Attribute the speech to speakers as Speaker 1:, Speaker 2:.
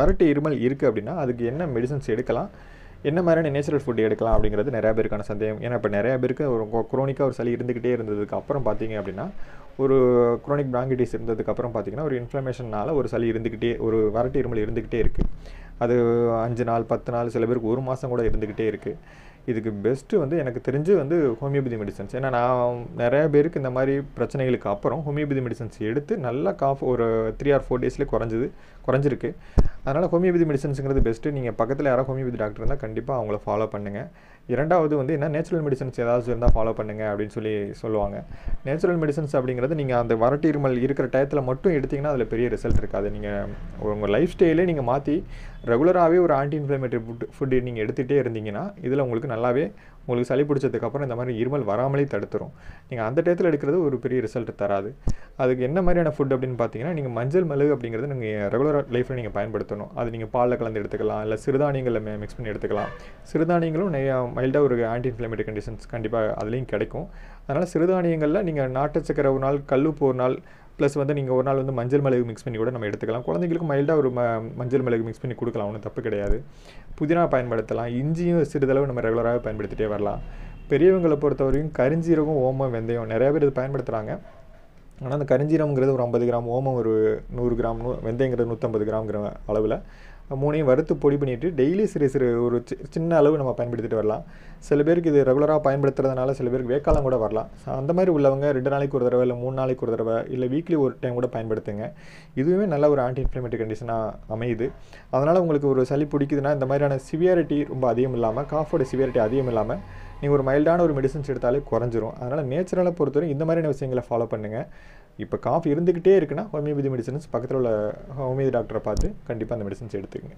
Speaker 1: வறட்டு இருமல் இருக்குது அப்படின்னா அதுக்கு என்ன மெடிசன்ஸ் எடுக்கலாம், என்ன மாதிரியான நேச்சுரல் ஃபுட் எடுக்கலாம் அப்படிங்கிறது நிறையா பேருக்கான சந்தேகம். ஏன்னா இப்போ நிறையா பேருக்கு ஒரு குரோனிக்காக ஒரு சளி இருந்துக்கிட்டே இருந்ததுக்கு அப்புறம் பார்த்தீங்க அப்படின்னா, ஒரு குரோனிக் பிராங்கிட்டிஸ் இருந்ததுக்கப்புறம் பார்த்தீங்கன்னா ஒரு இன்ஃப்ளமேஷனால் ஒரு சளி இருந்துக்கிட்டே, ஒரு வறட்டு இருமல் இருந்துக்கிட்டே இருக்குது. அது 5 நாள் 10 நாள், சில பேருக்கு 1 மாதம் கூட இருந்துக்கிட்டே இருக்குது. இதுக்கு பெஸ்ட்டு வந்து எனக்கு தெரிஞ்சு வந்து ஹோமியோபதி மெடிசன்ஸ். ஏன்னா நான் நிறையா பேருக்கு இந்த மாதிரி பிரச்சனைகளுக்கு அப்புறம் ஹோமியோபதி மெடிசன்ஸ் எடுத்து நல்லா ஒரு 3 or 4 டேஸ்லேயே குறைஞ்சிருக்கு. அதனால் ஹோமியோபதி மெடிசன்ஸுங்கிறது பெஸ்ட்டு. நீங்கள் பக்கத்தில் யாராவது ஹோமியோபதி டாக்டர் இருந்தால் கண்டிப்பாக அவங்கள ஃபாலோ பண்ணுங்கள். இரண்டாவது வந்து என்ன, நேச்சுரல் மெடிசன்ஸ் ஏதாவது இருந்தால் ஃபாலோ பண்ணுங்கள் அப்படின்னு சொல்லுவாங்க. நேச்சுரல் மெடிசன்ஸ் அப்படிங்கிறது நீங்கள் அந்த வறட்டு இருமல் இருக்கிற டயத்தில் மட்டும் எடுத்திங்கன்னா அதில் பெரிய ரிசல்ட் இருக்காது. நீங்கள் உங்கள் லைஃப் ஸ்டைலே நீங்கள் மாற்றி ரெகுலராகவே ஒரு ஆன்டி இன்ஃப்ளமேட்டரி ஃபுட்டு நீங்கள் எடுத்துகிட்டே இருந்தீங்கன்னா இதில் உங்களுக்கு நல்லாவே உங்களுக்கு சளி பிடிச்சதுக்கப்புறம் இந்த மாதிரி இருமல் வராமலே தடுத்துரும். நீங்கள் அந்த டயத்தில் எடுக்கிறது ஒரு பெரிய ரிசல்ட் தராது. அதுக்கு என்ன மாதிரியான ஃபுட் அப்படின்னு பார்த்தீங்கன்னா, நீங்கள் மஞ்சள் மிளகு அப்படிங்கிறது நீங்கள் ரெகுலர் லைஃப்பில் நீங்கள் பயன்படுத்தணும். அது நீங்கள் பாலில் கலந்து எடுத்துக்கலாம், இல்லை சிறுதானியங்களில் மிக்ஸ் பண்ணி எடுத்துக்கலாம். சிறுதானியங்களும் மைல்டாக ஒரு ஆன்டி இன்ஃப்ளமேட்டரி கண்டிஷன்ஸ் கண்டிப்பாக அதுலேயும் கிடைக்கும். அதனால் சிறுதானியங்களில் நீங்கள் நாட்டு சக்கரை ஒரு நாள், கல்லுப்பு ஒரு நாள், ப்ளஸ் வந்து நீங்கள் ஒரு நாள் வந்து மஞ்சள் மிளகு மிக்ஸ் பண்ணி கூட நம்ம எடுத்துக்கலாம். குழந்தைங்களுக்கு மைல்டாக ஒரு மஞ்சள் மிளகு மிக்ஸ் பண்ணி கொடுக்கலாம், ஒன்றும் தப்பு கிடையாது. புதினா பயன்படுத்தலாம், இஞ்சியும் சிறிதளவு நம்ம ரெகுலராக பயன்படுத்திகிட்டே வரலாம். பெரியவங்களை பொறுத்தவரையும் கரிஞ்சீரகம், ஓமம், வெந்தயம் நிறையா பேர் இது பயன்படுத்துகிறாங்க. ஆனால் அந்த கரிஞ்சீரகங்கிறது ஒரு 50 கிராம், ஓமம் ஒரு 100 கிராம், வெந்தயங்கிறது 150 கிராம்ங்கிற அளவில் மூணையும் வறுத்து பொடி பண்ணிவிட்டு டெய்லி சிறு ஒரு சின்ன அளவு நம்ம பயன்படுத்திட்டு வரலாம். சில பேருக்கு இது ரெகுலராக பயன்படுத்துறதுனால சில பேருக்கு வேக்காலம் கூட வரலாம். அந்த மாதிரி உள்ளவங்க 2 நாளைக்கு ஒரு தடவை, இல்லை 3 நாளைக்கு ஒரு தடவை, இல்லை வீக்லி ஒரு டைம் கூட பயன்படுத்துங்க. இதுவுமே நல்ல ஒரு ஆன்டி இன்ஃப்ளமேட்டரி கண்டிஷனாக அமையுது. அதனால் உங்களுக்கு ஒரு சளி பிடிக்குதுன்னா இந்த மாதிரியான சிவியாரிட்டி ரொம்ப அதிகம் இல்லாமல், காஃபோட சிவியாரிட்டி அதிகம் இல்லாமல் நீங்கள் ஒரு மைல்டான ஒரு மெடிசன்ஸ் எடுத்தாலே குறைஞ்சிரும். அதனால் நேச்சுரலாக பொறுத்தவரை இந்த மாதிரியான விஷயங்களை ஃபாலோ பண்ணுங்கள். இப்போ காஃப் இருந்துக்கிட்டே இருக்குன்னா ஹோமியோபதி மெடிசன்ஸ் பக்கத்தில் உள்ள ஹோமியோபதி டாக்டரை பார்த்து கண்டிப்பாக அந்த மெடிசன்ஸ் எடுத்துக்கங்க.